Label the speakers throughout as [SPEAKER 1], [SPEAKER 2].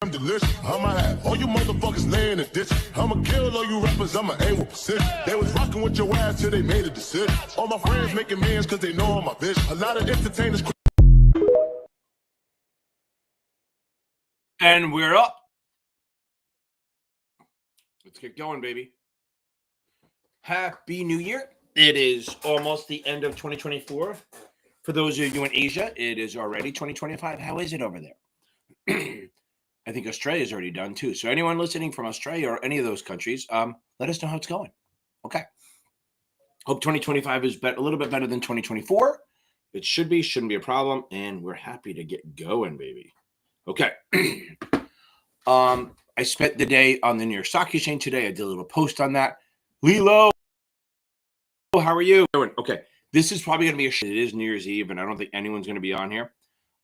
[SPEAKER 1] I'm delicious. I'ma have all you motherfuckers laying in a ditch. I'ma kill all you rappers. I'ma aim with precision. They was rocking with your ass till they made a decision. All my friends making millions cause they know I'm my vision. A lot of entertainers.
[SPEAKER 2] And we're up. Let's get going, baby. Happy New Year. It is almost the end of 2024. For those of you in Asia, it is already 2025. How is it over there? I think Australia's already done too. So anyone listening from Australia or any of those countries, let us know how it's going. Okay. Hope 2025 is a little bit better than 2024. It shouldn't be a problem. And we're happy to get going, baby. Okay. I spent the day on the New York Stock Exchange today. I did a little post on that. Lilo, how are you? Okay. This is probably going to be it is New Year's Eve, and I don't think anyone's going to be on here.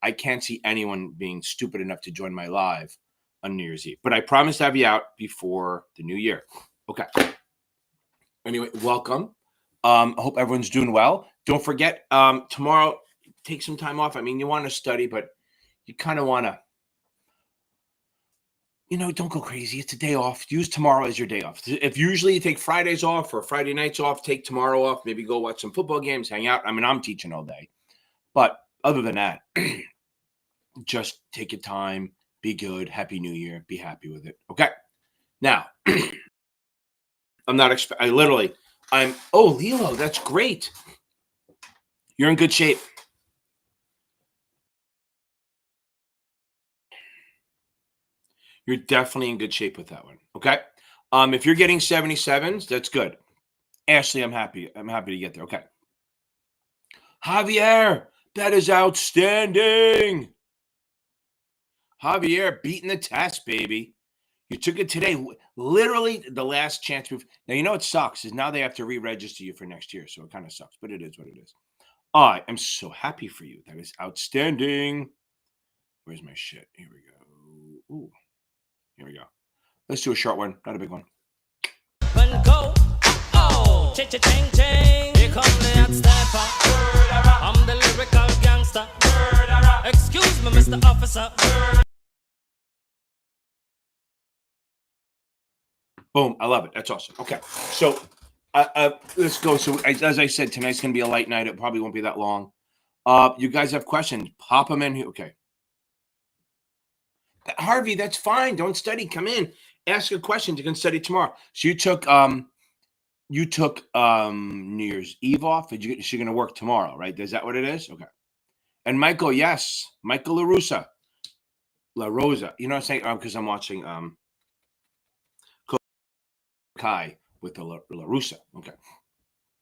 [SPEAKER 2] I can't see anyone being stupid enough to join my live on New Year's Eve, but I promise to have you out before the new year. Okay. Anyway, welcome. I hope everyone's doing well. Don't forget, tomorrow, take some time off. I mean, you want to study, but you kind of want to, don't go crazy. It's a day off. Use tomorrow as your day off. If usually you take Fridays off or Friday nights off, take tomorrow off. Maybe go watch some football games, hang out. I mean, I'm teaching all day. But other than that, just take your time. Be good. Happy New Year. Be happy with it. Okay. Now, Lilo, that's great. You're in good shape. You're definitely in good shape with that one. Okay. If you're getting 77s, that's good. Ashley, I'm happy. I'm happy to get there. Okay. Javier, that is outstanding. Javier, beating the test, baby. You took it today. Literally the last chance. Now, it sucks is now they have to re-register you for next year. So it kind of sucks, but it is what it is. I am so happy for you. That is outstanding. Where's my shit? Here we go. Ooh. Here we go. Let's do a short one, not a big one.
[SPEAKER 3] Go. Oh, ching. Here come the hot stepper. I'm the lyrical gangster. Excuse me, Mr. Officer.
[SPEAKER 2] Boom. I love it. That's awesome. Okay. So let's go. So as I said, tonight's going to be a light night. It probably won't be that long. You guys have questions, pop them in here. Okay. Harvey, that's fine. Don't study. Come in. Ask your questions. You can study tomorrow. So you took New Year's Eve off. You're going to work tomorrow, right? Is that what it is? Okay. And Michael, yes. Michael LaRosa. You know what I'm saying? Because I'm watching Kai with the LaRussa. Okay.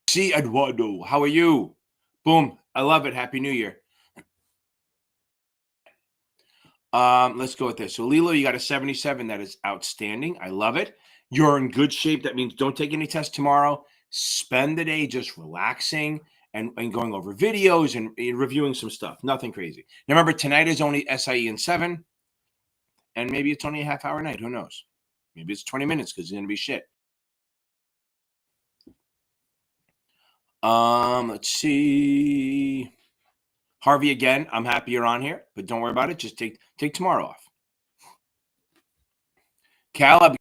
[SPEAKER 2] See, Eduardo, how are you? Boom. I love it. Happy New Year. Let's go with this. So, Lilo, you got a 77. That is outstanding. I love it. You're in good shape. That means don't take any tests tomorrow. Spend the day just relaxing and going over videos and reviewing some stuff. Nothing crazy. Now, remember, tonight is only SIE in 7. And maybe it's only a half-hour night. Who knows? Maybe it's 20 minutes because it's going to be shit. Let's see. Harvey, again, I'm happy you're on here, but don't worry about it. Just take tomorrow off. Caleb,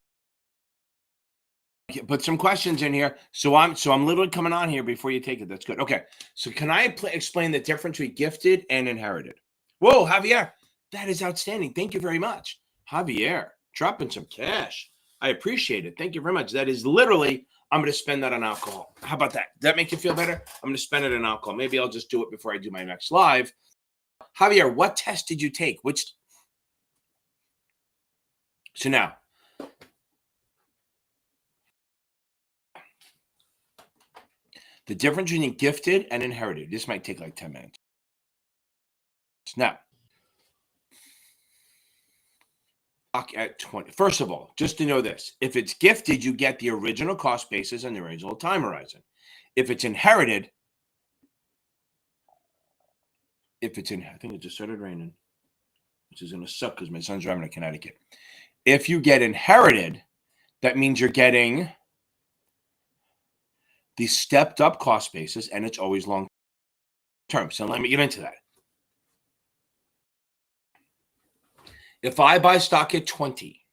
[SPEAKER 2] put some questions in here. So I'm literally coming on here before you take it. That's good. Okay. So can I explain the difference between gifted and inherited? Whoa, Javier, that is outstanding. Thank you very much. Javier, dropping some cash. I appreciate it. Thank you very much. That is literally, I'm going to spend that on alcohol. How about that? Does that make you feel better? I'm going to spend it on alcohol. Maybe I'll just do it before I do my next live. Javier, what test did you take? So now, the difference between gifted and inherited. This might take like 10 minutes. Now, at 20. First of all, just to know this, if it's gifted, you get the original cost basis and the original time horizon. If it's inherited, I think it just started raining, which is going to suck because my son's driving to Connecticut. If you get inherited, that means you're getting the stepped up cost basis and it's always long term. So let me get into that. If I buy stock at 20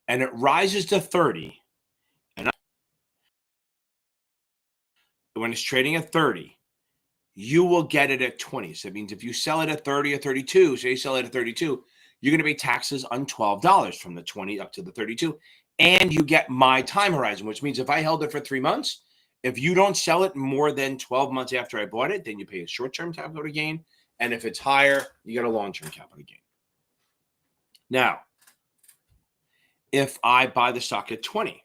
[SPEAKER 2] and it rises to 30, and when it's trading at 30, you will get it at 20. So that means if you sell it at 30 or 32, say you sell it at 32, you're going to pay taxes on $12 from the 20 up to the 32. And you get my time horizon, which means if I held it for 3 months, if you don't sell it more than 12 months after I bought it, then you pay a short-term capital gain. And if it's higher, you get a long-term capital gain. Now, if I buy the stock at 20,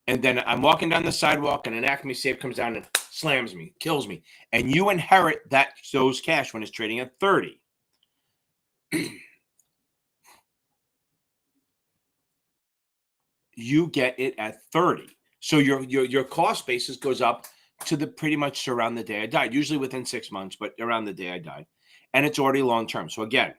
[SPEAKER 2] and then I'm walking down the sidewalk and an Acme safe comes down and slams me, kills me, and you inherit those cash when it's trading at 30. You get it at 30. So your cost basis goes up to the pretty much around the day I died, usually within 6 months, but around the day I died. And it's already long-term. So again,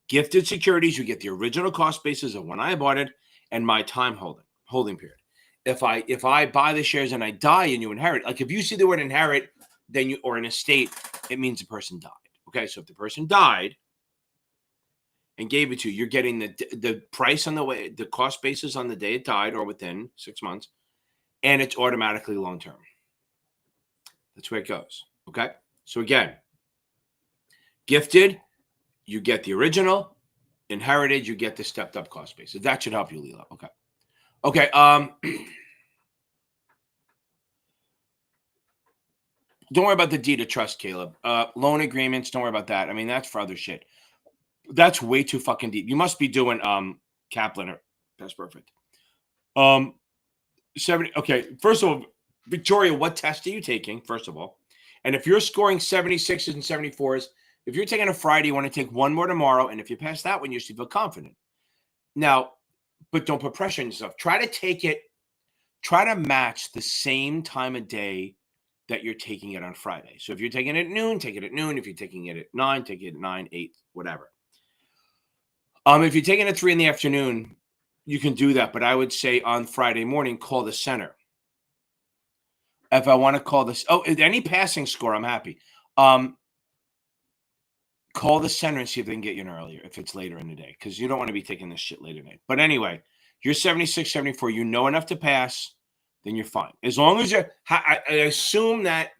[SPEAKER 2] gifted securities, you get the original cost basis of when I bought it and my time holding period. If I buy the shares and I die and you inherit, like if you see the word inherit, then you, or an estate, it means the person died. Okay, so if the person died and gave it to you, you're getting the price on the way, the cost basis on the day it died or within 6 months, and it's automatically long-term. That's where it goes. Okay, so again, gifted, you get the original. Inherited, you get the stepped up cost basis. That should help you, Leela. Okay. Okay. Don't worry about the deed of trust, Caleb. Loan agreements, don't worry about that. I mean, that's for other shit. That's way too fucking deep. You must be doing Kaplan or that's perfect. 70. Okay. First of all, Victoria, what test are you taking? First of all, and if you're scoring 76s and 74s, if you're taking a Friday, you want to take one more tomorrow, and if you pass that one, you should feel confident. Now, but don't put pressure on yourself. Try to match the same time of day that you're taking it on Friday. So if you're taking it at noon, take it at noon. If you're taking it at 9, take it at 9, 8, whatever. If you're taking it at 3 in the afternoon, you can do that. But I would say on Friday morning, call the center. If I want to call this, any passing score, I'm happy. Call the center and see if they can get you in earlier if it's later in the day, because you don't want to be taking this shit later in the day. But anyway, you're 76, 74, you know enough to pass, then you're fine. As long as I assume that,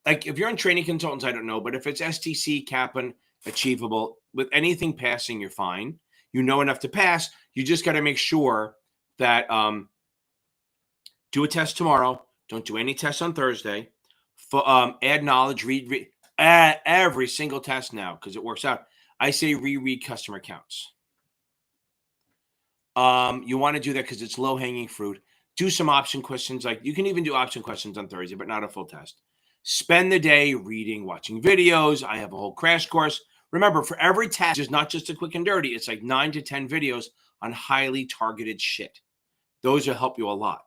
[SPEAKER 2] like if you're in training consultants, I don't know, but if it's STC, Kaplan, achievable, with anything passing, you're fine. You know enough to pass. You just got to make sure that do a test tomorrow. Don't do any tests on Thursday. Add knowledge, read every single test now because it works out. I say reread customer counts. You want to do that because it's low-hanging fruit. Do some option questions. Like you can even do option questions on Thursday, but not a full test. Spend the day reading, watching videos. I have a whole crash course. Remember, for every test, it's not just a quick and dirty. It's like 9 to 10 videos on highly targeted shit. Those will help you a lot.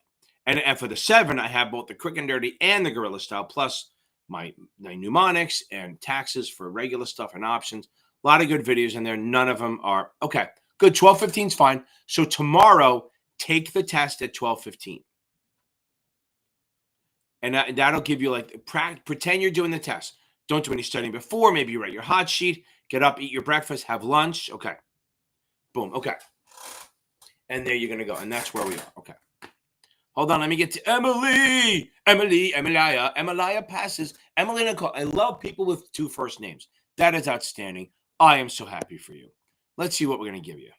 [SPEAKER 2] And for the 7, I have both the quick and dirty and the guerrilla style, plus my mnemonics and taxes for regular stuff and options. A lot of good videos in there. None of them are okay. Good. 12:15 is fine. So tomorrow, take the test at 12:15. And that'll give you like pretend you're doing the test. Don't do any studying before. Maybe you write your hot sheet, get up, eat your breakfast, have lunch. Okay. Boom. Okay. And there you're going to go. And that's where we are. Okay. Hold on. Let me get to Emily. Emilia passes. Emily Nicole. I love people with 2 first names. That is outstanding. I am so happy for you. Let's see what we're going to give you.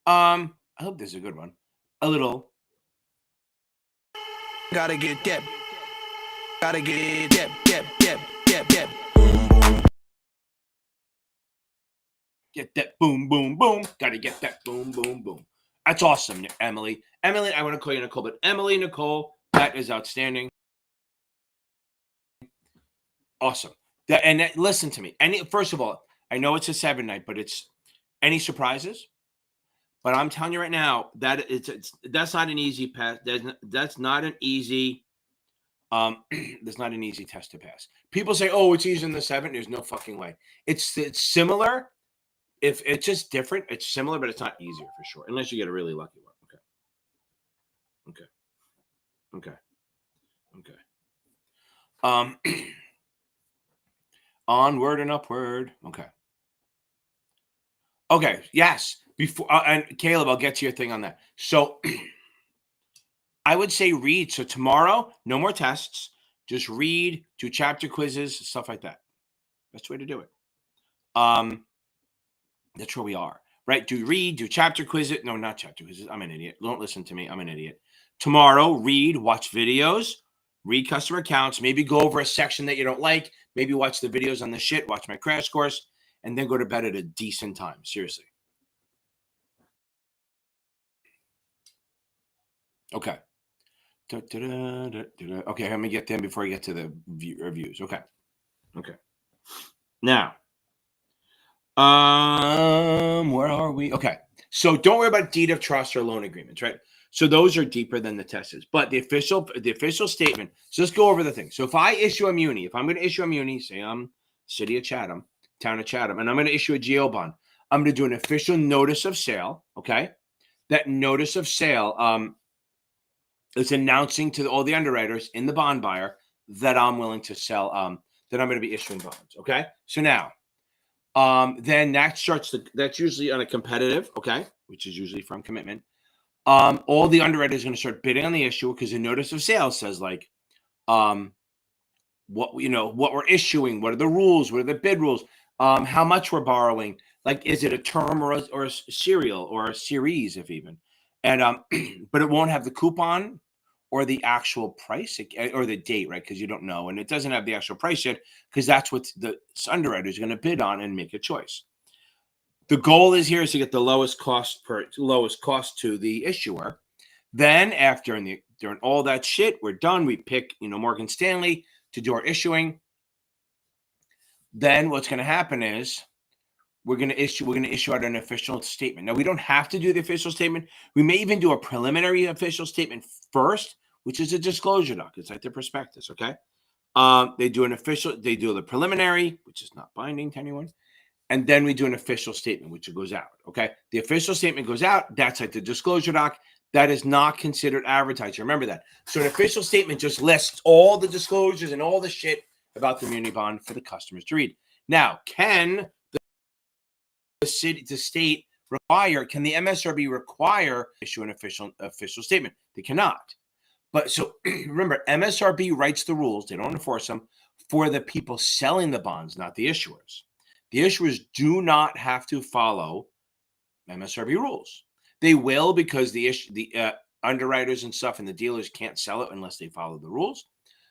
[SPEAKER 2] I hope this is a good one. A little.
[SPEAKER 4] Gotta get that. Gotta get that.
[SPEAKER 2] Get that boom, boom, boom. Gotta get that boom, boom, boom. That's awesome, Emily. Emily, I want to call you Nicole, but Emily Nicole, that is outstanding. Awesome. Listen to me. First of all, I know it's a 7 night, but it's any surprises? But I'm telling you right now that that's not an easy pass. That's not an easy. That's not an easy test to pass. People say, "Oh, it's easy in the 7." There's no fucking way. It's similar. If it's just different, it's similar, but it's not easier for sure, unless you get a really lucky one. Okay. Onward and upward. Okay. Okay. Yes. Before and Caleb, I'll get to your thing on that. So I would say read. So tomorrow, no more tests. Just read, do chapter quizzes, stuff like that. That's the way to do it. That's where we are, right? Do chapter quizzes. No, not chapter quizzes. I'm an idiot. Don't listen to me. I'm an idiot. Tomorrow, read, watch videos, read customer accounts, maybe go over a section that you don't like, maybe watch the videos on the shit, watch my crash course, and then go to bed at a decent time. Seriously. Okay. Okay, let me get them before I get to the reviews. Okay. Now, where are we? Okay. So don't worry about deed of trust or loan agreements, right? So those are deeper than the test is. But the official statement, so let's go over the thing. So if I issue a muni, if I'm going to issue a muni, say I'm city of Chatham, town of Chatham, and I'm going to issue a GO bond, I'm going to do an official notice of sale, okay? That notice of sale, it's announcing to all the underwriters in the bond buyer that I'm willing to sell, that I'm going to be issuing bonds. Okay. So now, then that starts that's usually on a competitive, okay, which is usually from commitment. All the underwriters are going to start bidding on the issue because the notice of sale says like, what we're issuing, what are the rules, what are the bid rules, how much we're borrowing, like is it a term or a serial or a series, if even, and but it won't have the coupon or the actual price or the date, right? Because you don't know, and it doesn't have the actual price yet because that's what the underwriter is going to bid on and make a choice. The goal is here is to get the lowest cost to the issuer. Then after during all that shit, we're done. We pick Morgan Stanley to do our issuing. Then what's going to happen is we're going to issue out an official statement. Now we don't have to do the official statement. We may even do a preliminary official statement first, which is a disclosure doc. It's like the prospectus. Okay. They do the preliminary, which is not binding to anyone. And then we do an official statement, which goes out. Okay. The official statement goes out. That's like the disclosure doc. That is not considered advertising. Remember that. So an official statement just lists all the disclosures and all the shit about the muni bond for the customers to read. Now, can the state require? Can the MSRB require issue an official statement? They cannot. But so remember, MSRB writes the rules. They don't enforce them for the people selling the bonds, not the issuers. The issuers do not have to follow MSRB rules. They will because the underwriters and stuff and the dealers can't sell it unless they follow the rules.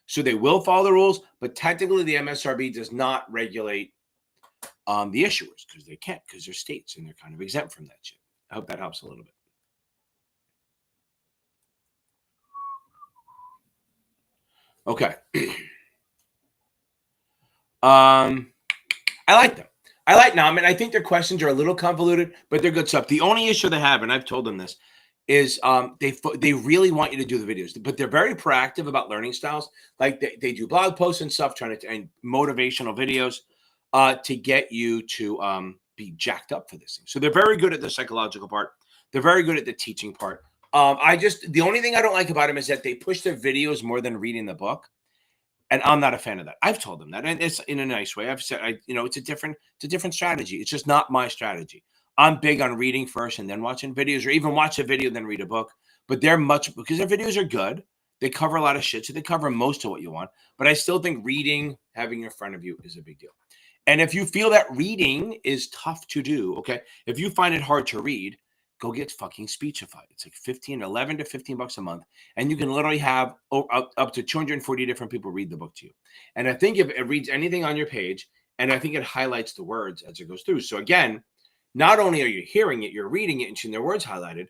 [SPEAKER 2] So they will follow the rules, but technically the MSRB does not regulate the issuers because they can't, because they're states and they're kind of exempt from that shit. I hope that helps a little bit. Okay. I like them. I think their questions are a little convoluted, but they're good stuff. The only issue they have, and I've told them this, is they really want you to do the videos, but they're very proactive about learning styles. Like they do blog posts and stuff, and motivational videos to get you to be jacked up for this thing. So they're very good at the psychological part. They're very good at the teaching part. The only thing I don't like about them is that they push their videos more than reading the book. And I'm not a fan of that. I've told them that, and it's in a nice way. I've said, it's a different strategy. It's just not my strategy. I'm big on reading first and then watching videos, or even watch a video then read a book. But because their videos are good. They cover a lot of shit, so they cover most of what you want. But I still think reading, having in front of you, is a big deal. And if you feel that reading is tough to do, okay, if you find it hard to read, go get fucking Speechify. It's like $11 to $15 a month. And you can literally have up to 240 different people read the book to you. And I think if it reads anything on your page, and I think it highlights the words as it goes through. So again, not only are you hearing it, you're reading it and seeing their words highlighted.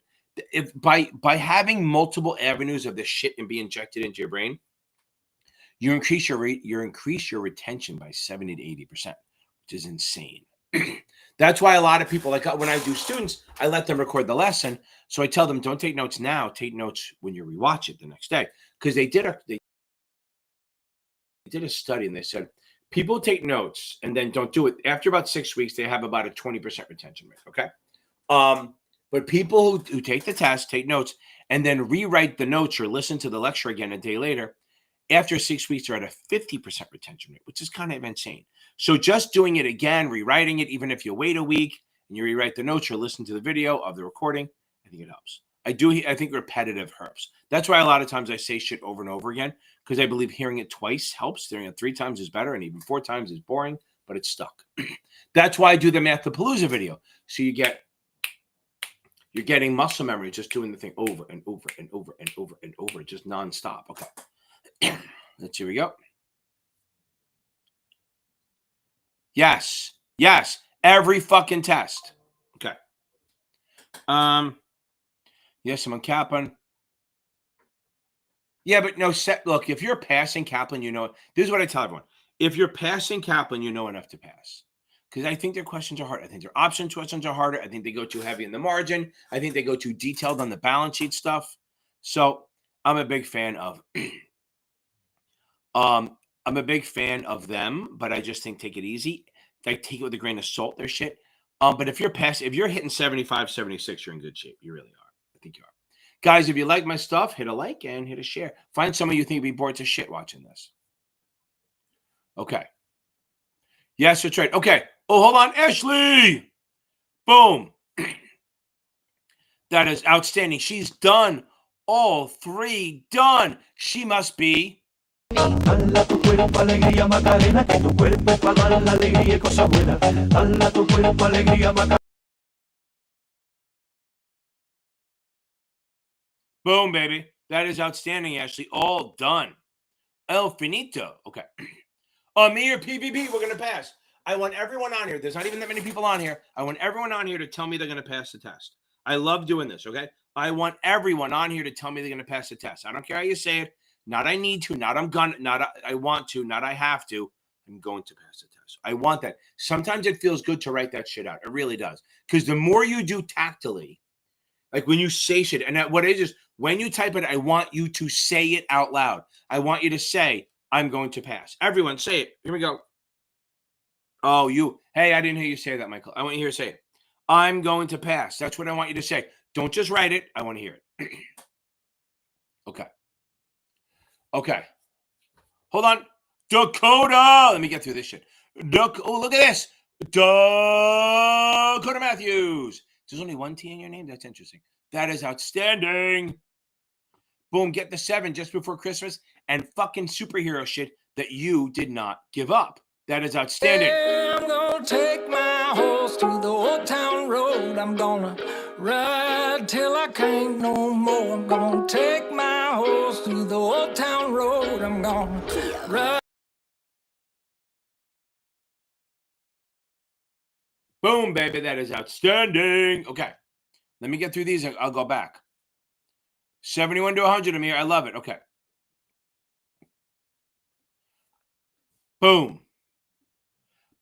[SPEAKER 2] If by having multiple avenues of this shit and be injected into your brain, you increase your retention by 70 to 80%, which is insane. That's why a lot of people, like when I do students, I let them record the lesson. So I tell them, don't take notes now, take notes when you rewatch it the next day. Because they did a study and they said, people take notes and then don't do it. After about 6 weeks, they have about a 20% retention rate. Okay. But people who take the test, take notes, and then rewrite the notes or listen to the lecture again a day later, after 6 weeks, they're at a 50% retention rate, which is kind of insane. So just doing it again, rewriting it, even if you wait a week and you rewrite the notes or listen to the video of the recording, I think it helps. I think repetitive helps. That's why a lot of times I say shit over and over again, because I believe hearing it twice helps. Hearing it 3 times is better, and even 4 times is boring, but it's stuck. That's why I do the Mathapalooza video. So you're getting muscle memory just doing the thing over and over and over and over and over, just nonstop. Okay. Here we go. Yes. Yes. Every fucking test. Okay. Yes, I'm on Kaplan. Yeah, but no, look, if you're passing Kaplan, you know, this is what I tell everyone. If you're passing Kaplan, you know enough to pass. Because I think their questions are hard. I think their option questions are harder. I think they go too heavy in the margin. I think they go too detailed on the balance sheet stuff. So I'm a big fan of I'm a big fan of them, but I just think take it easy. Like take it with a grain of salt, their shit. But if you're hitting 75, 76, you're in good shape. You really are. I think you are. Guys, if you like my stuff, hit a like and hit a share. Find someone you think would be bored to shit watching this. Okay. Yes, that's right. Okay. Oh, hold on. Ashley. Boom. That is outstanding. She's done all 3. Done. She must be.
[SPEAKER 5] Dala tu cuerpo alegría Macarena, que tu cuerpo es para dar la alegría y cosas buenas. Dala tu cuerpo alegría Macarena.
[SPEAKER 2] Boom, baby. That is outstanding, Ashley. All done. El finito. Okay. Amir, PPP, we're going to pass. I want everyone on here. There's not even that many people on here. I want everyone on here to tell me they're going to pass the test. I love doing this, okay? I want everyone on here to tell me they're going to pass the test. I don't care how you say it. Not I need to, not I'm gonna, not I want to, not I have to. I'm going to pass the test. I want that. Sometimes it feels good to write that shit out. It really does. Because the more you do tactily, like when you say shit, and what it is when you type it, I want you to say it out loud. I want you to say, I'm going to pass. Everyone say it. Here we go. Oh, hey, I didn't hear you say that, Michael. I want you to hear say it. I'm going to pass. That's what I want you to say. Don't just write it. I want to hear it. Okay. Okay. Hold on. Dakota. Let me get through this shit. Oh, look at this. Dakota Matthews. There's only 1 T in your name? That's interesting. That is outstanding. Boom. Get the 7 just before Christmas and fucking superhero shit that you did not give up. That is outstanding.
[SPEAKER 3] Yeah, I'm gonna take my horse to the old town road. I'm gonna ride till I can't no more. I'm gonna take my horse to the old town road. I'm gonna ride.
[SPEAKER 2] Boom, baby. That is outstanding. Okay. Let me get through these and I'll go back. 71 to 100, Amir. I love it. Okay. Boom.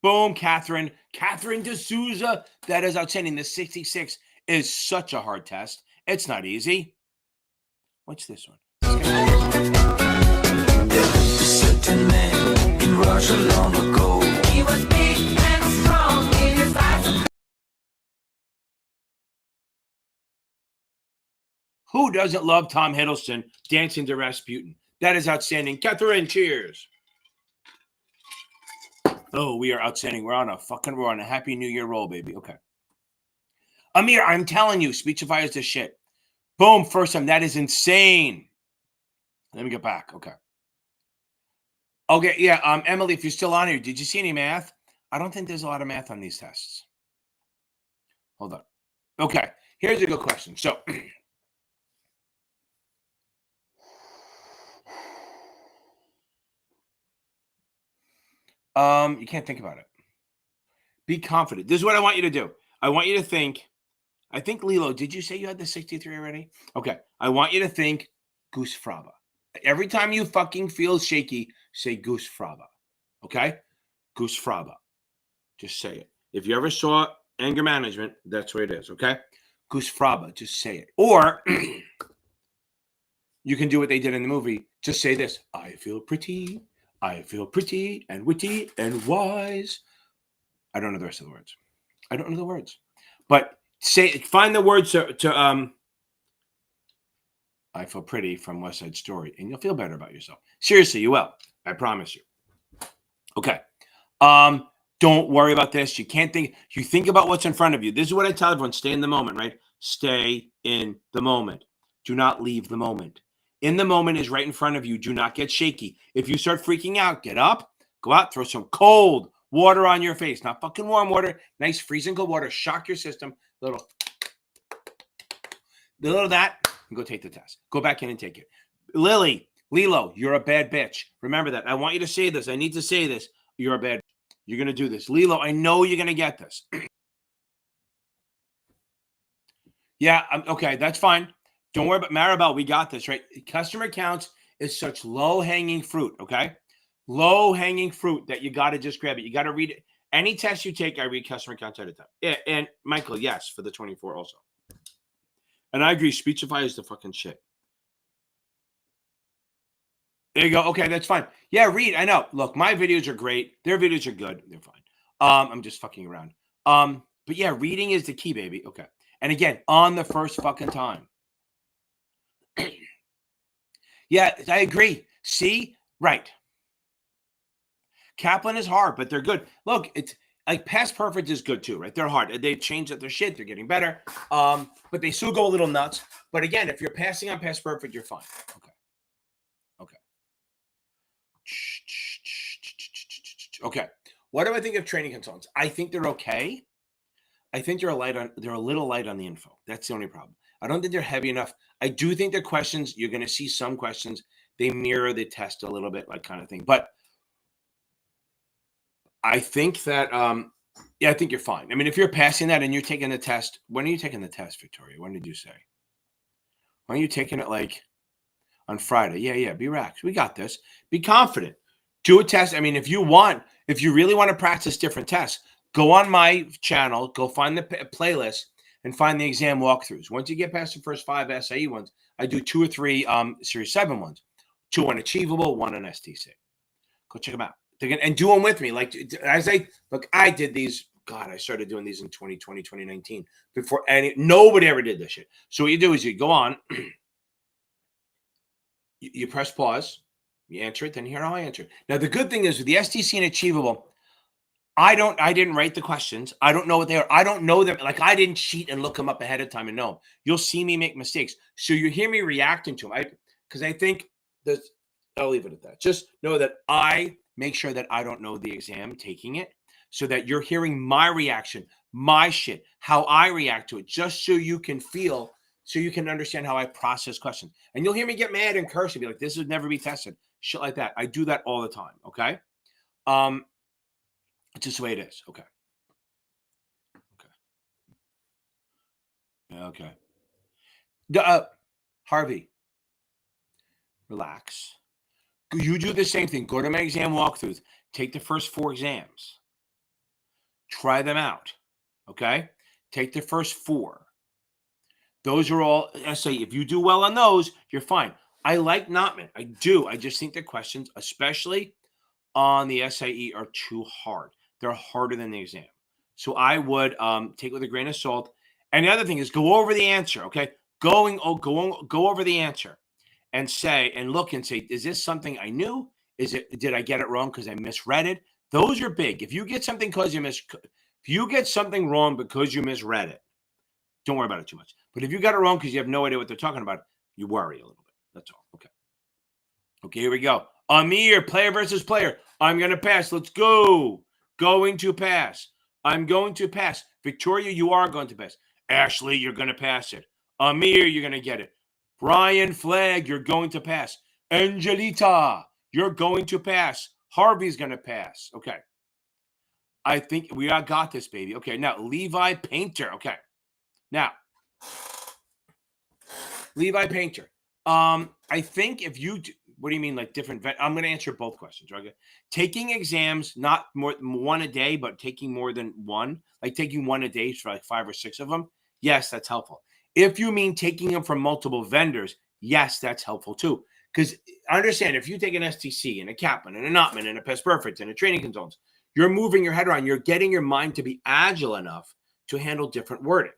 [SPEAKER 2] Boom, Catherine. Catherine D'Souza. That is outstanding. The 66 is such a hard test. It's not easy. What's this one?
[SPEAKER 5] Certain man in Russia long ago.
[SPEAKER 6] He was big and strong in his eyes.
[SPEAKER 2] Who doesn't love Tom Hiddleston dancing to Rasputin? That is outstanding. Catherine, cheers. Oh, we are outstanding. We're on a Happy New Year roll, baby. Okay. Amir, I'm telling you, Speechify is the shit. Boom, first time. That is insane. Let me get back. Okay. Okay, yeah. Emily, if you're still on here, did you see any math? I don't think there's a lot of math on these tests. Hold on. Okay, here's a good question. So, you can't think about it. Be confident. This is what I want you to do. I want you to think. I think, Lilo, did you say you had the 63 already? Okay. I want you to think Goose Fraba. Every time you fucking feel shaky, say Goose Fraba. Okay? Goose Fraba. Just say it. If you ever saw Anger Management, that's what it is. Okay? Goose Fraba. Just say it. Or you can do what they did in the movie. Just say this. I feel pretty and witty and wise. I don't know the rest of the words. I don't know the words. But find the words to I feel pretty from West Side Story, and you'll feel better about yourself. Seriously, you will. I promise you. Okay. Don't worry about this. You can't think. You think about what's in front of you. This is what I tell everyone. Stay in the moment, right? Stay in the moment. Do not leave the moment. In the moment is right in front of you. Do not get shaky. If you start freaking out, get up, go out, throw some cold water on your face. Not fucking warm water. Nice freezing cold water. Shock your system. Little of that, and go take the test. Go back in and take it. Lilo, you're a bad bitch. Remember that. I want you to say this. I need to say this. You're a bad bitch. You're going to do this. Lilo, I know you're going to get this. Yeah, okay, that's fine. Don't worry about Maribel. We got this, right? Customer accounts is such low-hanging fruit, okay? Low-hanging fruit that you got to just grab it. You got to read it. Any test you take, I read customer accounts at a time. Yeah, and Michael, yes, for the 24 also. And I agree, Speechify is the fucking shit. There you go. Okay, that's fine. Yeah, read. I know. Look, my videos are great. Their videos are good. They're fine. I'm just fucking around. But yeah, reading is the key, baby. Okay. And again, on the first fucking time. Yeah, I agree. See? Right. Kaplan is hard, but they're good. Look, it's like Past Perfect is good too, right? They're hard. They've changed up their shit. They're getting better. But they still go a little nuts. But again, if you're passing on Past Perfect, you're fine. Okay. Okay. What do I think of training consultants? I think they're okay. I think they're a little light on the info. That's the only problem. I don't think they're heavy enough. I do think their questions, you're going to see some questions, they mirror the test a little bit, like kind of thing. But I think that, I think you're fine. I mean, if you're passing that and you're taking the test, when are you taking the test, Victoria? When did you say? When are you taking it, like on Friday? Yeah. Be relaxed. We got this. Be confident. Do a test. I mean, if you really want to practice different tests, go on my channel, go find the playlist and find the exam walkthroughs. Once you get past the first 5 SIE ones, I do 2 or 3 Series 7 ones, 2 on Achievable, 1 on STC. Go check them out. And do them with me. Like, I did these. God, I started doing these in 2020, 2019. Before nobody ever did this shit. So what you do is you go on, you press pause, you answer it, then here how I answer it. Now, the good thing is with the STC and Achievable, I didn't write the questions. I don't know what they are. I don't know them. Like, I didn't cheat and look them up ahead of time and know them. You'll see me make mistakes. So you hear me reacting to them. Because I think that I'll leave it at that. Just know that I make sure that I don't know the exam taking it so that you're hearing my reaction, my shit, how I react to it, just so you can feel, so you can understand how I process questions. And you'll hear me get mad and curse and be like, this would never be tested. Shit like that. I do that all the time. Okay. It's just the way it is. Okay. Harvey, relax. You do the same thing. Go to my exam walkthroughs. Take the first 4 exams. Try them out. Okay? Take the first 4. Those are all SIE. If you do well on those, you're fine. I like Notman. I do. I just think the questions, especially on the SIE, are too hard. They're harder than the exam. So I would take it with a grain of salt. And the other thing is go over the answer, okay? Go over the answer and say, and look and say, is this something I knew? Did I get it wrong because I misread it? Those are big. If you get something wrong because you misread it, don't worry about it too much. But if you got it wrong because you have no idea what they're talking about, you worry a little bit. That's all. Okay. Okay, here we go. Amir, player versus player. I'm going to pass. Let's go. Going to pass. I'm going to pass. Victoria, you are going to pass. Ashley, you're going to pass it. Amir, you're going to get it. Brian Flagg, you're going to pass. Angelita, you're going to pass. Harvey's going to pass. Okay. I think we got this, baby. Okay, now Levi Painter. Okay. Now, Levi Painter. I think if you do, what do you mean, like different? I'm going to answer both questions. Okay. Taking exams, not more than 1 a day, but taking more than 1, like taking 1 a day for like 5 or 6 of them. Yes, that's helpful. If you mean taking them from multiple vendors, yes, that's helpful too. Because understand, if you take an STC and a Kaplan and a Notman and a Past Perfect and a training consultant, you're moving your head around. You're getting your mind to be agile enough to handle different wording.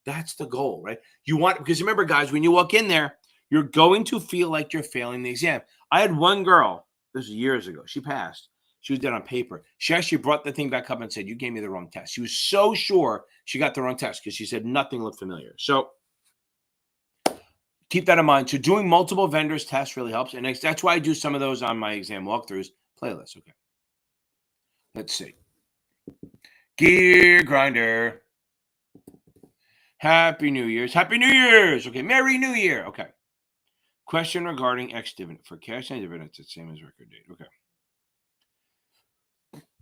[SPEAKER 2] That's the goal, right? You want, because remember, guys, when you walk in there, you're going to feel like you're failing the exam. I had one girl, this was years ago, she passed. She was dead on paper. She actually brought the thing back up and said, you gave me the wrong test. She was so sure she got the wrong test because she said nothing looked familiar. So keep that in mind. So doing multiple vendors tests really helps. And that's why I do some of those on my exam walkthroughs playlist. Okay. Let's see. Gear Grinder. Happy New Year's. Happy New Year's. Okay. Merry New Year. Okay. Question regarding ex-dividend. For cash and dividends, it's the same as record date. Okay.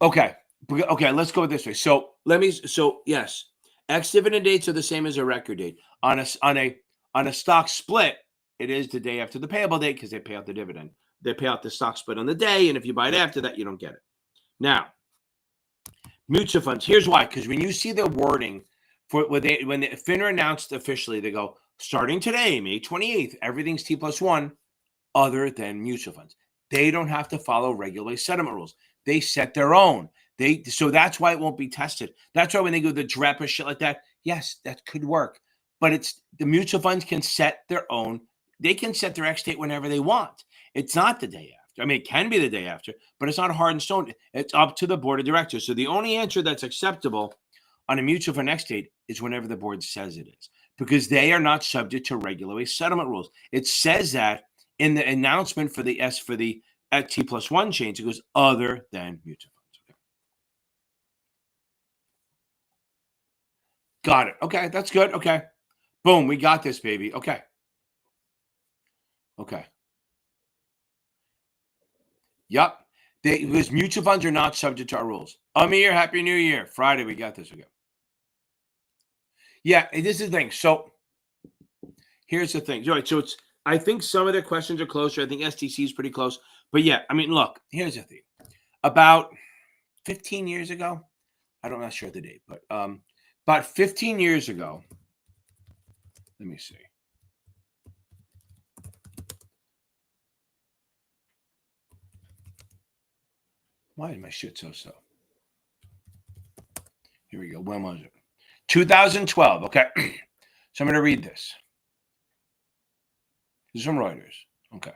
[SPEAKER 2] Okay, let's go this way. So yes, ex-dividend dates are the same as a record date. On a stock split, it is the day after the payable date because they pay out the dividend. They pay out the stock split on the day, and if you buy it after that, you don't get it. Now, mutual funds. Here's why. Because when you see the wording for when the FINRA announced officially, they go starting today, May 28th, everything's T+1, other than mutual funds. They don't have to follow regular settlement rules. They set their own. So that's why it won't be tested. That's why when they go the DREP or shit like that, yes, that could work. But it's the mutual funds can set their own. They can set their X date whenever they want. It's not the day after. I mean, it can be the day after, but it's not hard and stone. It's up to the board of directors. So the only answer that's acceptable on a mutual fund X date is whenever the board says it is, because they are not subject to regular settlement rules. It says that in the announcement for the at T+1 change, it goes other than mutual funds. Okay. Got it. Okay, that's good. Okay. Boom, we got this, baby. Okay. Okay. Yep. Because mutual funds are not subject to our rules. Amir, Happy New Year. Friday, we got this. Okay. Yeah, this is the thing. So here's the thing. So I think some of the questions are closer. I think STC is pretty close. But yeah, I mean, look, here's the thing. About 15 years ago, I'm not sure the date, but about 15 years ago, let me see. Why is my shit so slow? Here we go. When was it? 2012. Okay. So I'm going to read this. This is from Reuters. Okay.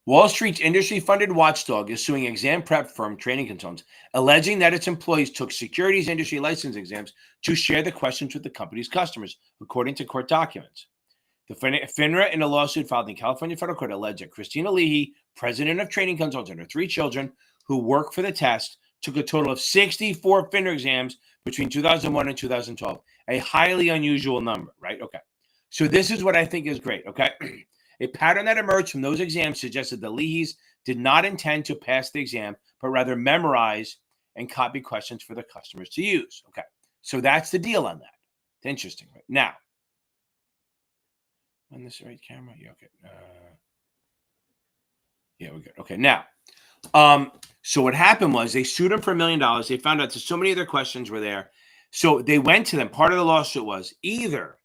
[SPEAKER 2] Wall Street's industry-funded watchdog is suing exam prep firm Training Consultants, alleging that its employees took securities industry license exams to share the questions with the company's customers, according to court documents. The FINRA, in a lawsuit filed in California federal court, alleged that Christina Leahy, president of Training Consultants, and her 3 children who work for the test, took a total of 64 FINRA exams between 2001 and 2012, a highly unusual number, right? Okay. So this is what I think is great, okay? A pattern that emerged from those exams suggested the Leahys did not intend to pass the exam, but rather memorize and copy questions for the customers to use. Okay, so that's the deal on that. It's interesting. Right? Now, on this right camera? Yeah, okay. Yeah, we're good. Okay, now, so what happened was they sued them for $1 million. They found out that so many of their questions were there. So they went to them. Part of the lawsuit was either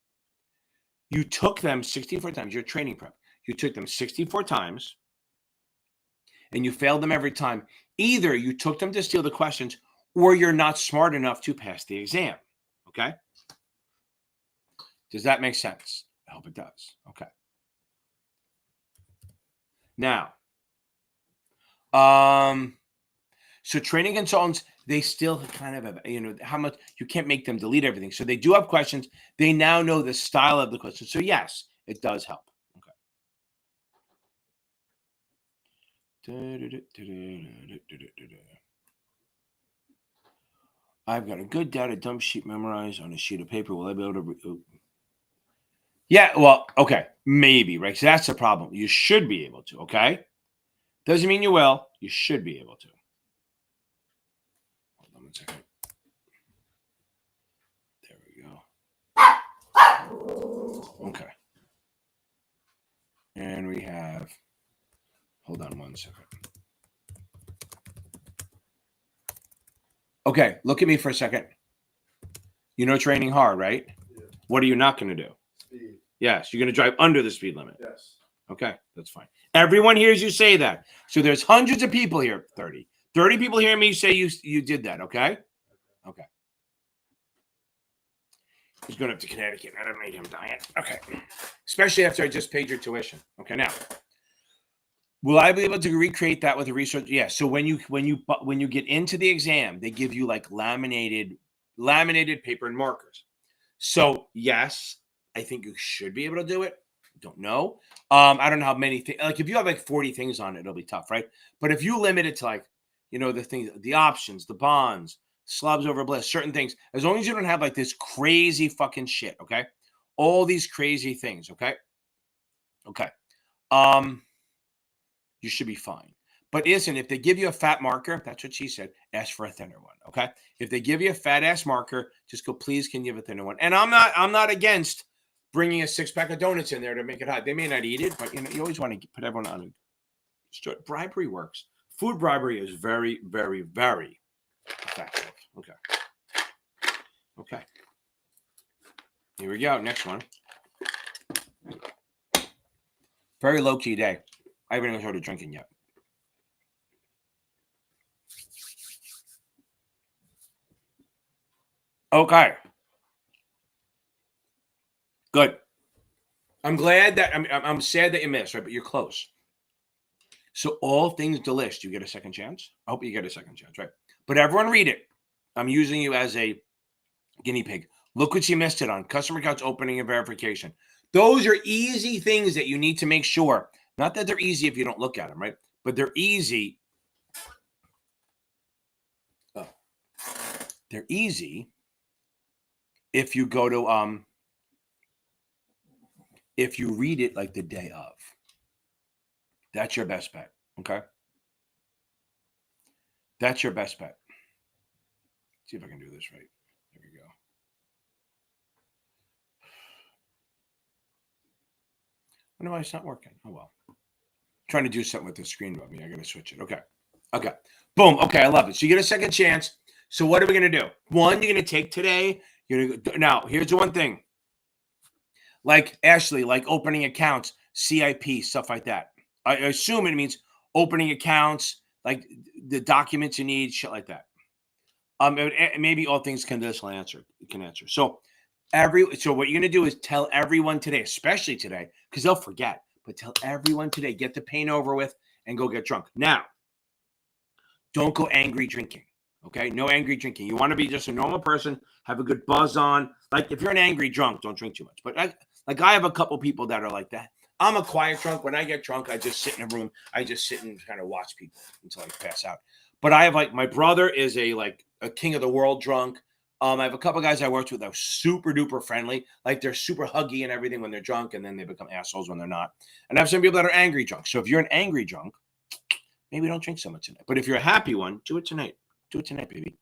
[SPEAKER 2] you took them 64 times, your training prep. You took them 64 times and you failed them every time. Either you took them to steal the questions or you're not smart enough to pass the exam. Okay? Does that make sense? I hope it does. Okay. Now, so Training Consultants, they still kind of have, how much you can't make them delete everything. So they do have questions. They now know the style of the question. So yes, it does help. I've got a good data dump sheet memorized on a sheet of paper. Will I be able to? Yeah, well, okay, maybe, right? So that's the problem. You should be able to, okay? Doesn't mean you will. You should be able to. Hold on 1 second. There we go. Okay. And we have, hold on 1 second. Okay, look at me for a second. Training hard, right? Yeah. What are you not going to do? Speed. Yes, you're going to drive under the speed limit. Yes. Okay, that's fine. Everyone hears you say that. So there's hundreds of people here, 30 people hearing me say you did that, okay? Okay. He's going up to Connecticut. That made him die. Okay. Especially after I just paid your tuition. Okay, now. Will I be able to recreate that with a research? Yeah. So when you get into the exam, they give you like laminated paper and markers. So yes, I think you should be able to do it. Don't know. I don't know how many things. Like if you have like 40 things on it, it'll be tough, right? But if you limit it to like, the things, the options, the bonds, slubs over bliss, certain things, as long as you don't have like this crazy fucking shit, okay? All these crazy things, okay? Okay. You should be fine. But listen, if they give you a fat marker, that's what she said, ask for a thinner one, okay? If they give you a fat ass marker, just go, please, can you have a thinner one? And I'm not against bringing a 6-pack of donuts in there to make it hot. They may not eat it, but you always want to put everyone on a bribery works. Food bribery is very, very, very effective. Okay. Here we go. Next one. Very low key day. I haven't even started drinking yet. Okay. Good. I'm glad that I'm sad that you missed, right? But you're close. So all things delish. Do you get a second chance? I hope you get a second chance, right? But everyone read it. I'm using you as a guinea pig. Look what you missed it on. Customer accounts opening and verification. Those are easy things that you need to make sure. Not that they're easy if you don't look at them, right? But they're easy. Oh. They're easy if you go to if you read it like the day of. That's your best bet, okay? That's your best bet. Let's see if I can do this right. There we go. I know why it's not working. Oh, well. I'm trying to do something with the screen above me. I got to switch it. Okay. Boom. Okay, I love it. So you get a second chance. So what are we going to do? One, you're going to take today. Now, here's the one thing. Like Ashley, like opening accounts, CIP, stuff like that. I assume it means opening accounts, like the documents you need, shit like that. Maybe all things conditional answer. You can answer. So what you're gonna do is tell everyone today, especially today, because they'll forget. But tell everyone today, get the pain over with, and go get drunk. Now, don't go angry drinking. Okay, no angry drinking. You want to be just a normal person, have a good buzz on. Like if you're an angry drunk, don't drink too much. But I have a couple people that are like that. I'm a quiet drunk. When I get drunk, I just sit in a room. I just sit and kind of watch people until I pass out. But I have my brother is a king of the world drunk. I have a couple guys I worked with that are super duper friendly. Like they're super huggy and everything when they're drunk, and then they become assholes when they're not. And I have some people that are angry drunk. So if you're an angry drunk, maybe don't drink so much tonight. But if you're a happy one, do it tonight. Do it tonight, baby.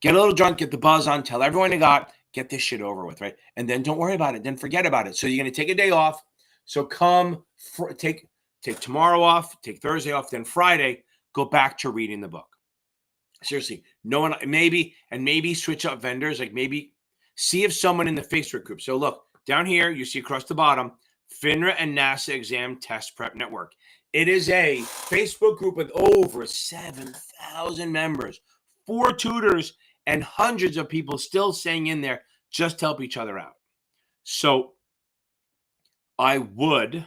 [SPEAKER 2] Get a little drunk, get the buzz on, tell everyone you got, get this shit over with, right? And then don't worry about it. Then forget about it. So you're going to take a day off. So take tomorrow off, take Thursday off, then Friday, go back to reading the book. Seriously, no one, maybe switch up vendors, like maybe see if someone in the Facebook group. So look, down here, you see across the bottom, FINRA and NASA Exam Test Prep Network. It is a Facebook group with over 7,000 members, 4 tutors, and hundreds of people still staying in there just to help each other out. So I would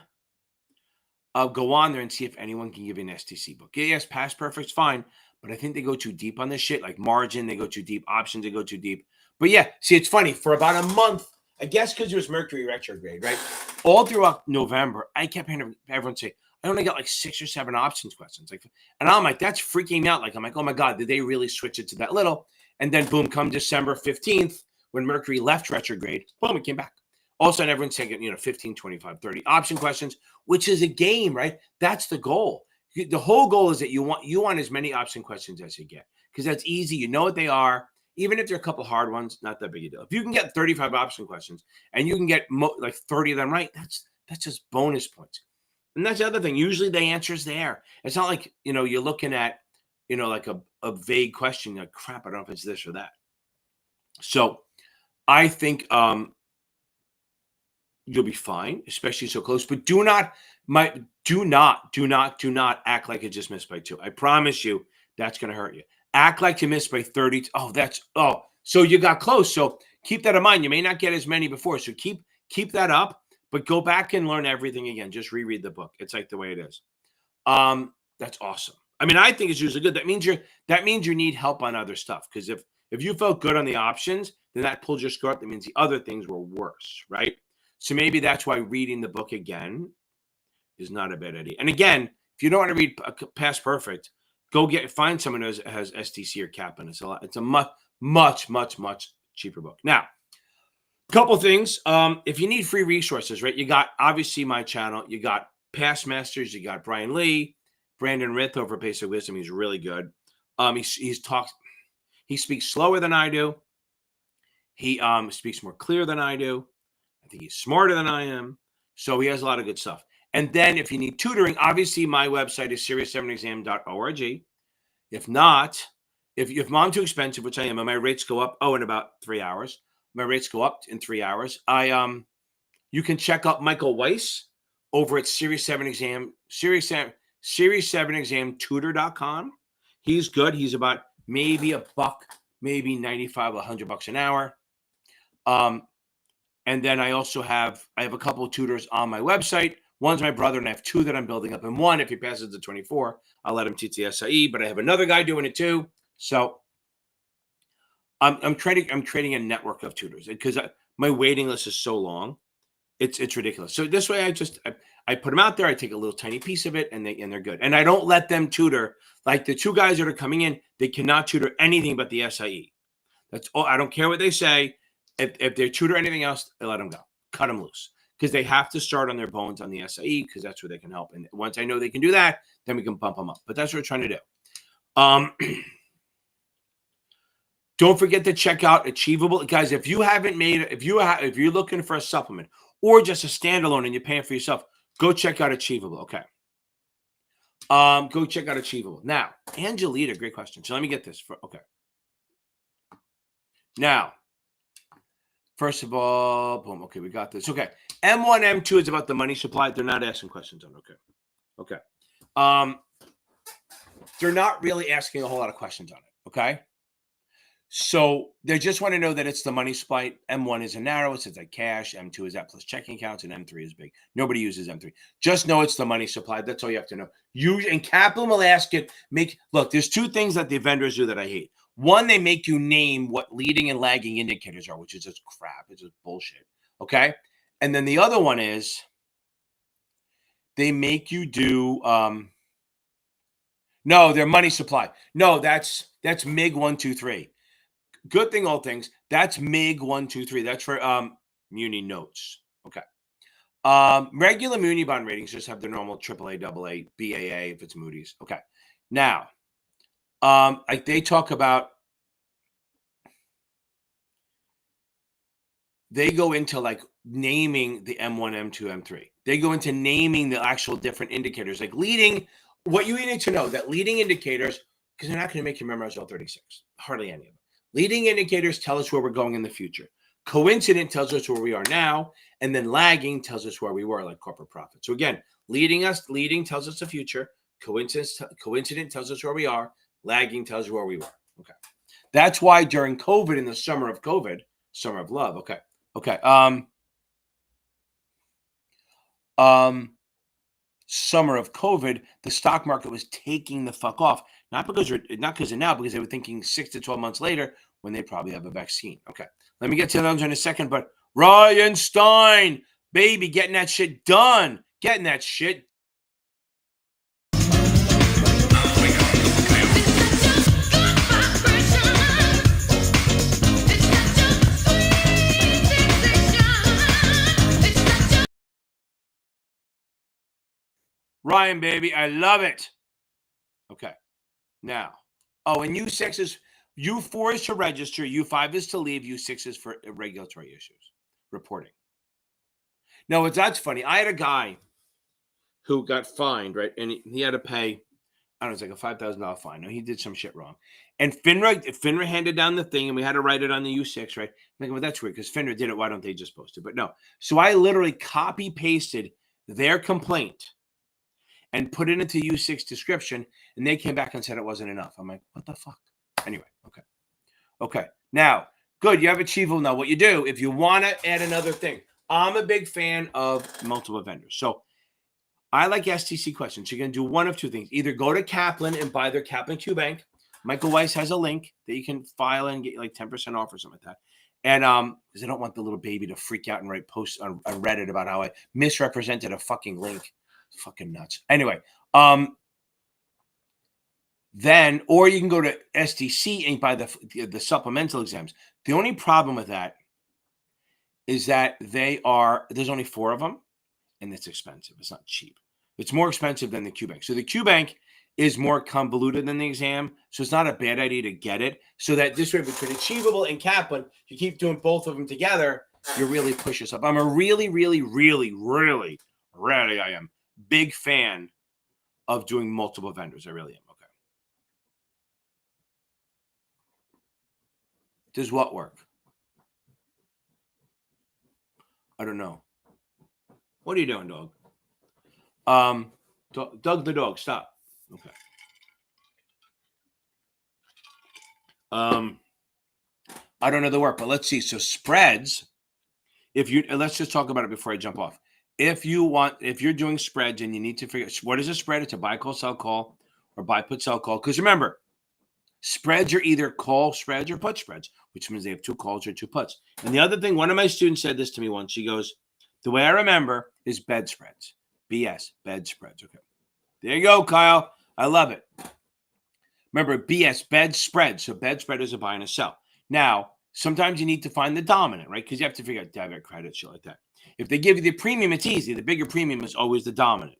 [SPEAKER 2] go on there and see if anyone can give you an STC book. Yes, Past Perfect's fine, but I think they go too deep on this shit. Like margin, they go too deep. Options, they go too deep. But yeah, see, it's funny. For about a month, I guess because it was Mercury retrograde, right? All throughout November, I kept hearing everyone say, I only got like 6 or 7 options questions. And I'm like, that's freaking me out. I'm like, oh my God, did they really switch it to that little? And then boom, come December 15th, when Mercury left retrograde, boom, it came back. All of a sudden, everyone's taking, 15, 25, 30 option questions, which is a game, right? That's the goal. The whole goal is that you want as many option questions as you get, because that's easy. You know what they are. Even if they're a couple hard ones, not that big a deal. If you can get 35 option questions and you can get like 30 of them right, that's just bonus points. And that's the other thing. Usually the answer is there. It's not like, you're looking at, like a vague question, like, crap, I don't know if it's this or that. So I think you'll be fine, especially so close. But do not act like it just missed by 2. I promise you that's going to hurt you. Act like you missed by 30. So you got close. So keep that in mind. You may not get as many before. So keep that up, but go back and learn everything again. Just reread the book. It's like the way it is. That's awesome. I mean, I think it's usually good. That means you need help on other stuff. Because if you felt good on the options, then that pulled your score up. That means the other things were worse, right? So maybe that's why reading the book again is not a bad idea. And again, if you don't want to read Past Perfect, go find someone who has STC or Kaplan. It's a much cheaper book. Now, a couple things. If you need free resources, right? You got obviously my channel. You got Past Masters. You got Brian Lee, Brandon Rith over Basic Wisdom. He's really good. He speaks slower than I do. He speaks more clear than I do. I think he's smarter than I am. So he has a lot of good stuff. And then if you need tutoring, obviously my website is serious7exam.org. If not, if I'm too expensive, which I am, and my rates go up, in about 3 hours. My rates go up in 3 hours. You can check out Michael Weiss over at Series 7 Exam, Series 7 Exam Tutor.com. He's good. He's about maybe $1, maybe 95, $100 an hour. And then I also have a couple of tutors on my website. One's my brother, and I have two that I'm building up. And one, if he passes the 24, I'll let him teach the SIE. But I have another guy doing it too. So I'm creating a network of tutors because my waiting list is so long. It's ridiculous. So this way, I put them out there. I take a little tiny piece of it, and they're good. And I don't let them tutor. Like the two guys that are coming in, they cannot tutor anything but the SIE. That's all. I don't care what they say. If they tutor anything else, I let them go. Cut them loose. Because they have to start on their bones on the SIE because that's where they can help. And once I know they can do that, then we can bump them up. But that's what we're trying to do. Don't forget to check out Achievable. Guys, if you're looking for a supplement or just a standalone and you're paying for yourself, go check out Achievable. Okay. Go check out Achievable. Now, Angelita, great question. So let me get this. Okay. Now, first of all, boom. Okay, we got this. Okay. M1, M2 is about the money supply. They're not asking questions on. Okay. They're not really asking a whole lot of questions on it. Okay. So they just want to know that it's the money supply. M1 is a narrow. It's like cash. M2 is that plus checking accounts, and M3 is big. Nobody uses M3. Just know it's the money supply. That's all you have to know. And Kaplan will ask it. Look, there's two things that the vendors do that I hate. One, they make you name what leading and lagging indicators are, which is just crap. It's just bullshit. Okay. And then the other one is they make you do, no, their money supply. No, that's MIG 123. Good thing, all things. That's MIG 123. That's for muni notes. Okay. Regular muni bond ratings just have the normal AAA, AA, BAA if it's Moody's. Okay. Now, like they talk about, they go into like naming the M1, M2, M3. They go into naming the actual different indicators, like leading. What you need to know that leading indicators, because they're not going to make you memorize all 36, hardly any of them. Leading indicators tell us where we're going in the future. Coincident tells us where we are now, and then lagging tells us where we were, like corporate profit. So again, leading tells us the future. Coincident tells us where we are. Lagging tells you where we were. Okay, that's why during COVID, in the summer of COVID, summer of love. Okay. Summer of COVID, the stock market was taking the fuck off. Not because of now, because they were thinking 6 to 12 months later when they probably have a vaccine. Okay. Let me get to those in a second, but Ryan Stein, baby, getting that shit done. Getting that shit. Ryan, baby, I love it. Okay. Now, and U6 is, U4 is to register, U5 is to leave, U6 is for regulatory issues, reporting. Now, that's funny. I had a guy who got fined, right? And he had to pay, I don't know, it's like a $5,000 fine. No, he did some shit wrong. And FINRA handed down the thing, and we had to write it on the U6, right? I'm like, well, that's weird, because FINRA did it. Why don't they just post it? But no. So I literally copy-pasted their complaint and put it into U6 description, and they came back and said it wasn't enough. I'm like, what the fuck? Anyway, okay. Now, good, you have Achievable. Now, what you do, if you want to add another thing, I'm a big fan of multiple vendors. So I like STC questions. You're going to do one of two things. Either go to Kaplan and buy their Kaplan Q Bank. Michael Weiss has a link that you can file and get like 10% off or something like that. And because I don't want the little baby to freak out and write posts on Reddit about how I misrepresented a fucking link. Fucking nuts. Anyway, then, or you can go to STC and buy the supplemental exams. The only problem with that is that there's only 4 of them, and it's expensive. It's not cheap. It's more expensive than the Q Bank. So the Q Bank is more convoluted than the exam, so it's not a bad idea to get it. So that this way, between Achievable and Kaplan, you keep doing both of them together, you really push yourself. I'm a really, really, really, really, really, I am big fan of doing multiple vendors. I really am. Okay. Does what work? I don't know. What are you doing, dog? Doug the dog, stop. Okay. I don't know the work, but let's see. So spreads, let's just talk about it before I jump off. If you're doing spreads and you need to figure what is a spread, it's a buy call, sell call, or buy put sell call. Because remember, spreads are either call spreads or put spreads, which means they have 2 calls or 2 puts. And the other thing, one of my students said this to me once. She goes, the way I remember is bed spreads. BS, bed spreads. Okay. There you go, Kyle. I love it. Remember, BS, bed spread. So bed spread is a buy and a sell. Now, sometimes you need to find the dominant, right? Because you have to figure out debit, credit, shit like that. If they give you the premium, it's easy. The bigger premium is always the dominant.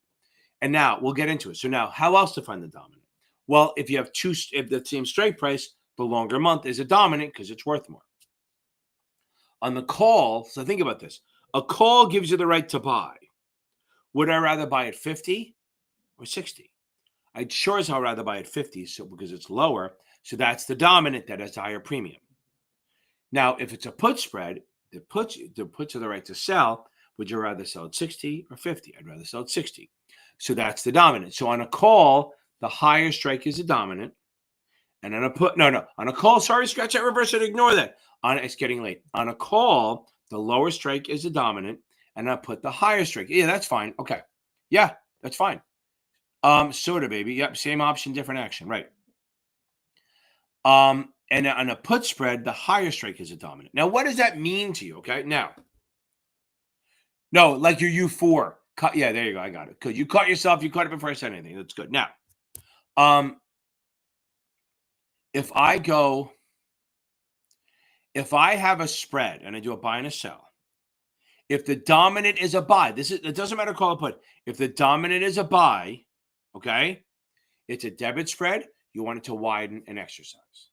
[SPEAKER 2] And now we'll get into it. So now, how else to find the dominant? Well, if you have if the same strike price, the longer month is a dominant because it's worth more. On the call, so think about this. A call gives you the right to buy. Would I rather buy at 50 or 60? I'd sure as hell rather buy at 50 because it's lower. So that's the dominant that has a higher premium. Now, if it's a put spread, the puts are the right to sell. Would you rather sell at 60 or 50? I'd rather sell at 60. So that's the dominant. So on a call, the higher strike is the dominant. And on a put, on a call, sorry, scratch that, reverse it, ignore that. It's getting late. On a call, the lower strike is the dominant. And I put the higher strike. Yeah, that's fine. Okay. Yeah, that's fine. Soda baby. Yep, same option, different action. Right. And on a put spread, the higher strike is a dominant. Now, what does that mean to you? Okay. Now, no, like your U4. Yeah, there you go. I got it. Good. You caught yourself. You caught it before I said anything. That's good. Now, if I have a spread and I do a buy and a sell, if the dominant is a buy, it doesn't matter call or put. If the dominant is a buy, okay, it's a debit spread. You want it to widen and exercise.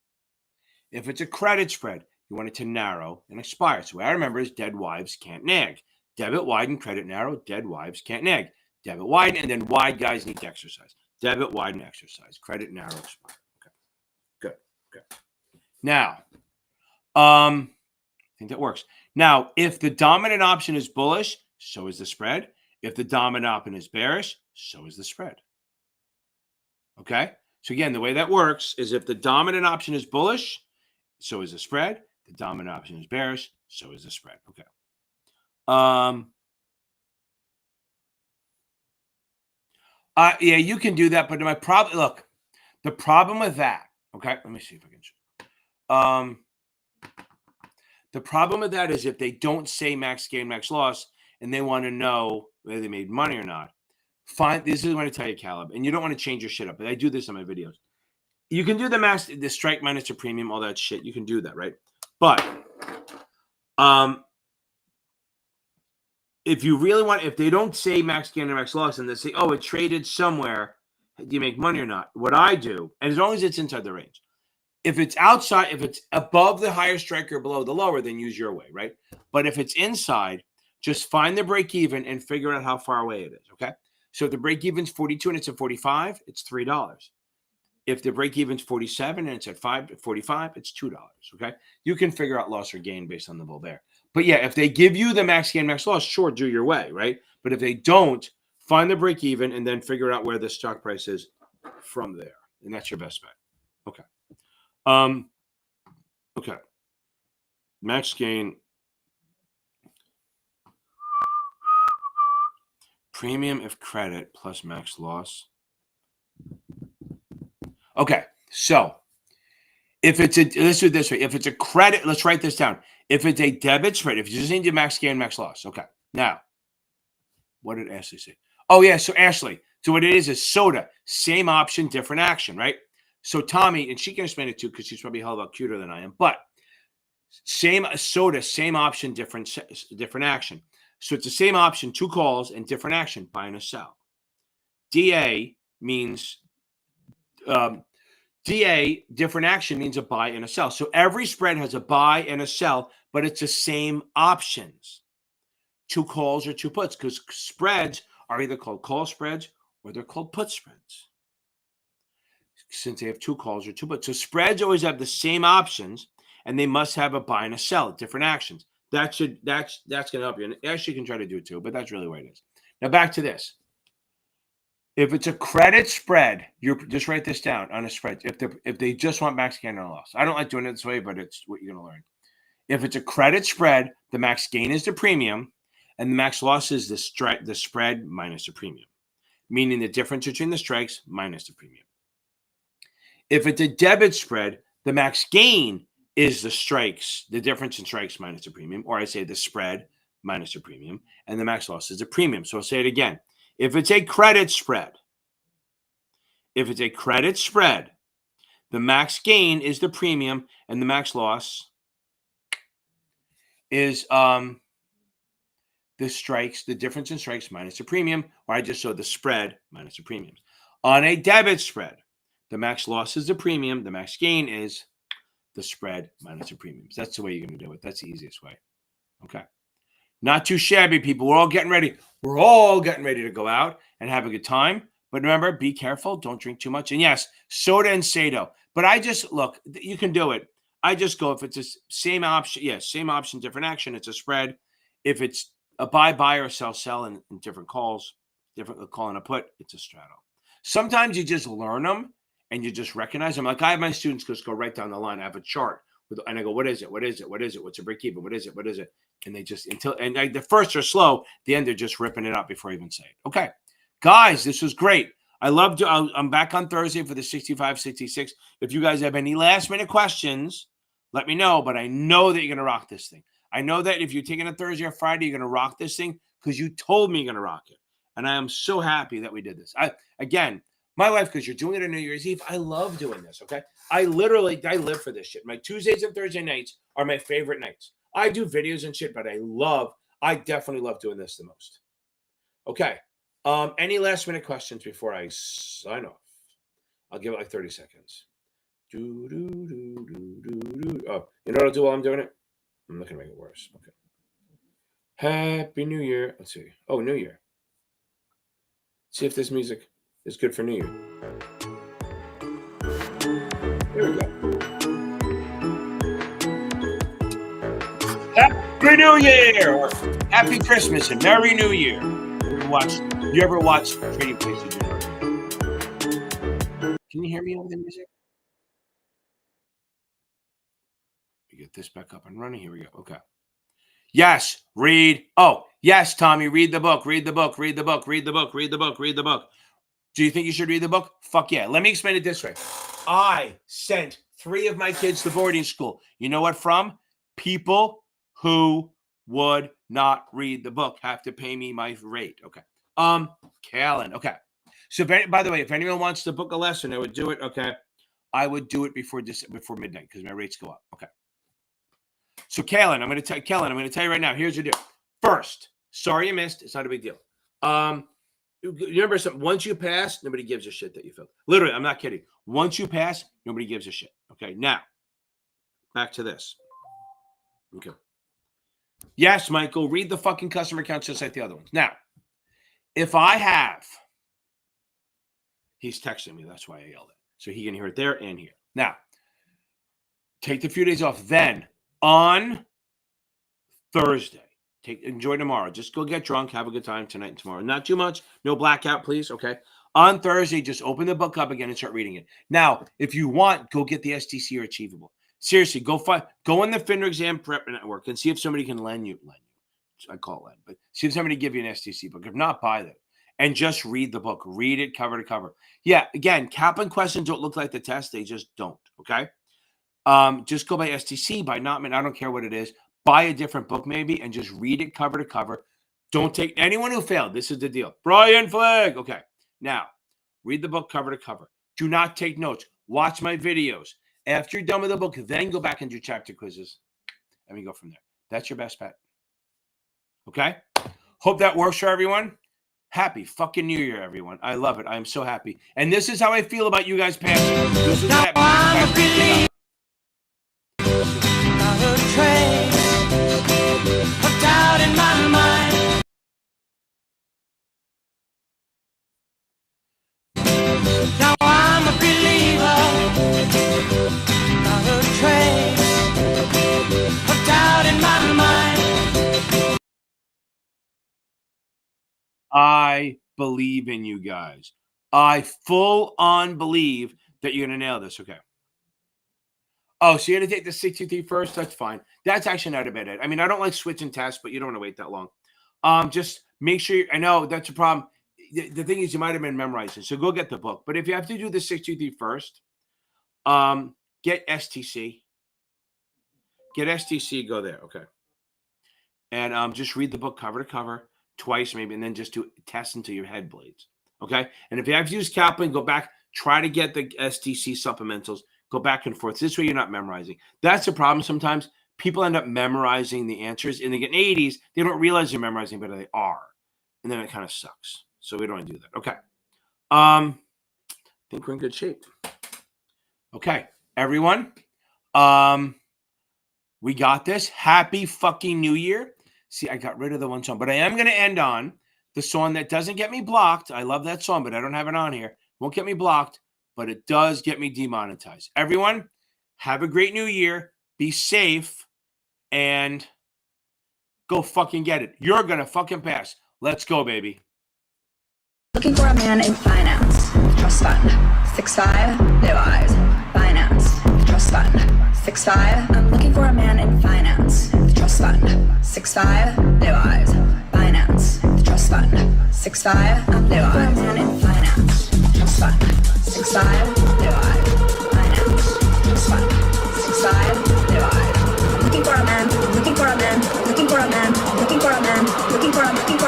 [SPEAKER 2] If it's a credit spread, you want it to narrow and expire. So what I remember is dead wives can't nag. Debit widen, credit narrow, dead wives can't nag. Debit widen, and then wide guys need to exercise. Debit widen, exercise. Credit narrow, expire. Okay, good. Okay. Now, I think that works. Now, if the dominant option is bullish, so is the spread. If the dominant option is bearish, so is the spread. Okay? So again, the way that works is if the dominant option is bullish, so is the spread. The dominant option is bearish, so is the spread. Okay. Yeah, you can do that, but my problem, look, the problem with that, okay, let me see if I can show. The problem with that is if they don't say max gain, max loss, and they want to know whether they made money or not. This is what I tell you, Caleb, and you don't want to change your shit up, but I do this on my videos. You can do the strike minus the premium, all that shit. You can do that, right? But if you really want, if they don't say max gain or max loss, and they say, oh, it traded somewhere, do you make money or not? What I do, and as long as it's inside the range, if it's outside, if it's above the higher strike or below the lower, then use your way, right? But if it's inside, just find the break even and figure out how far away it is, okay? So if the break even's 42 and it's at 45, it's $3. If the break even's 47 and it's at 45, it's $2, okay? You can figure out loss or gain based on the bull bear. But yeah, if they give you the max gain, max loss, sure, do your way, right? But if they don't, find the break even and then figure out where the stock price is from there. And that's your best bet. Okay. Okay. Max gain. Premium if credit plus max loss. Okay, so if it's let's do it this way. If it's a credit, let's write this down. If it's a debit spread, if you just need to max gain, max loss. Okay, now, what did Ashley say? Oh, yeah, so Ashley, so what it is soda, same option, different action, right? So Tommy, and she can explain it too because she's probably a hell of a lot cuter than I am, but same soda, same option, different action. So it's the same option, 2 calls and different action, buy and a sell. DA means DA, different action means a buy and a sell. So every spread has a buy and a sell, but it's the same options. 2 calls or 2 puts, because spreads are either called call spreads or they're called put spreads, since they have 2 calls or 2 puts. So spreads always have the same options, and they must have a buy and a sell, different actions. That's going to help you. And Ashley can try to do it too, but that's really what it is. Now back to this. If it's a credit spread, you just write this down on a spread. If they just want max gain or loss, I don't like doing it this way, but it's what you're going to learn. If it's a credit spread, the max gain is the premium, and the max loss is the spread minus the premium, meaning the difference between the strikes minus the premium. If it's a debit spread, the max gain is the strikes, the difference in strikes minus the premium, or I say the spread minus the premium, and the max loss is the premium. So I'll say it again. If it's a credit spread, the max gain is the premium, and the max loss is the strikes, the difference in strikes minus the premium, or I just showed the spread minus the premiums. On a debit spread, the max loss is the premium, the max gain is the spread minus the premiums. That's the way you're going to do it. That's the easiest way. Okay. Not too shabby, people. We're all getting ready. We're all getting ready to go out and have a good time. But remember, be careful. Don't drink too much. And yes, soda and Sado. But I just, look, you can do it. I just go, if it's the same option, same option, different action, it's a spread. If it's a buy, or sell, and different calls, different call and a put, it's a straddle. Sometimes you just learn them and you just recognize them. Like I have my students just go right down the line. I have a chart and I go, what is it? What is it? What is it? What's a break even? What is it? What is it? And they just the first are slow, the end they're just ripping it out before I even say it. Okay, guys, this was great. I loved it. I'm back on Thursday for the 65, 66. If you guys have any last minute questions, let me know. But I know that you're gonna rock this thing. I know that if you're taking a Thursday or Friday, you're gonna rock this thing because you told me you're gonna rock it. And I am so happy that we did this. My wife, because you're doing it on New Year's Eve, I love doing this, okay? I live for this shit. My Tuesdays and Thursday nights are my favorite nights. I do videos and shit, but I definitely love doing this the most. Okay. Any last minute questions before I sign off? I'll give it like 30 seconds. Oh, you know what I'll do while I'm doing it? I'm not going to make it worse. Okay. Happy New Year. Let's see. Oh, New Year. See if this music is good for New Year. Here we go. Happy New Year! Or Happy Christmas and Merry New Year. You ever watch Trading Places? Can you hear me over the music? We get this back up and running. Here we go. Okay. Yes, read. Oh, yes, Tommy, read the book. Read the book. Read the book. Read the book. Read the book. Read the book. Do you think you should read the book? Fuck yeah. Let me explain it this way. I sent 3 of my kids to boarding school. You know what from? People who would not read the book have to pay me my rate. Okay. Callan. Okay. So by the way, if anyone wants to book a lesson, I would do it. Okay. I would do it before midnight because my rates go up. Okay. So Callan, I'm going to tell you right now. Here's your deal. First, sorry you missed. It's not a big deal. You remember something? Once you pass, nobody gives a shit that you failed. Literally, I'm not kidding. Once you pass, nobody gives a shit. Okay, now, back to this. Okay. Yes, Michael, read the fucking customer accounts just like the other ones. Now, if I have, he's texting me. That's why I yelled it. So he can hear it there and here. Now, take the few days off. Then, on Thursday, enjoy tomorrow. Just go get drunk, have a good time tonight and tomorrow. Not too much. No blackout, please. Okay. On Thursday, just open the book up again and start reading it. Now, if you want, go get the STC or Achievable. Seriously, go in the FINRA exam prep network and see if somebody can lend you. I call it lend, but see if somebody give you an STC book. If not, buy them. and just read the book. Read it cover to cover. Yeah, again, Kaplan questions don't look like the test. They just don't, okay? Just go by STC, by Notman. I don't care what it is. Buy a different book maybe and just read it cover to cover. Don't take anyone who failed. This is the deal. Brian Flagg. Okay, now read the book cover to cover. Do not take notes. Watch my videos. After you're done with the book, then go back and do chapter quizzes. And we go from there. That's your best bet. Okay? Hope that works for everyone. Happy fucking New Year, everyone. I love it. I am so happy. And this is how I feel about you guys passing. This is
[SPEAKER 3] Now I'm a believer. Not a trace of doubt in my mind. Now I'm a believer. Not a trace of doubt in my mind.
[SPEAKER 2] I believe in you guys. I full on believe that you're going to nail this. Okay. Oh, so you're going to take the 63 first? That's fine. That's actually not a bad idea. I mean, I don't like switching tests, but you don't want to wait that long. Just make sure I know that's a problem. The thing is, you might have been memorizing. So go get the book. But if you have to do the 63 first, get STC. Get STC, go there. Okay. And just read the book cover to cover. Twice maybe, and then just do tests until your head bleeds. Okay. And if you have to use Kaplan, go back, try to get the STC supplementals, go back and forth. This way you're not memorizing. That's the problem sometimes. People end up memorizing the answers and they get 80s. They don't realize they're memorizing, but they are. And then it kind of sucks. So we don't want to do that. Okay. I think we're in good shape. Okay, everyone. We got this. Happy fucking New Year. See, I got rid of the one song, but I am going to end on the song that doesn't get me blocked. I love that song, but I don't have it on here. Won't get me blocked, but it does get me demonetized. Everyone, have a great New Year. Be safe and go fucking get it. You're going to fucking pass. Let's go, baby.
[SPEAKER 7] Looking for a man in finance, trust fund, 6'5", blue eyes, finance, trust fund, 6'5". I'm looking for a man in finance, trust fund, 6'5", blue eyes, finance, trust fund, 6'5". I'm blue eyes, for a man in finance, trust fund, 6'5".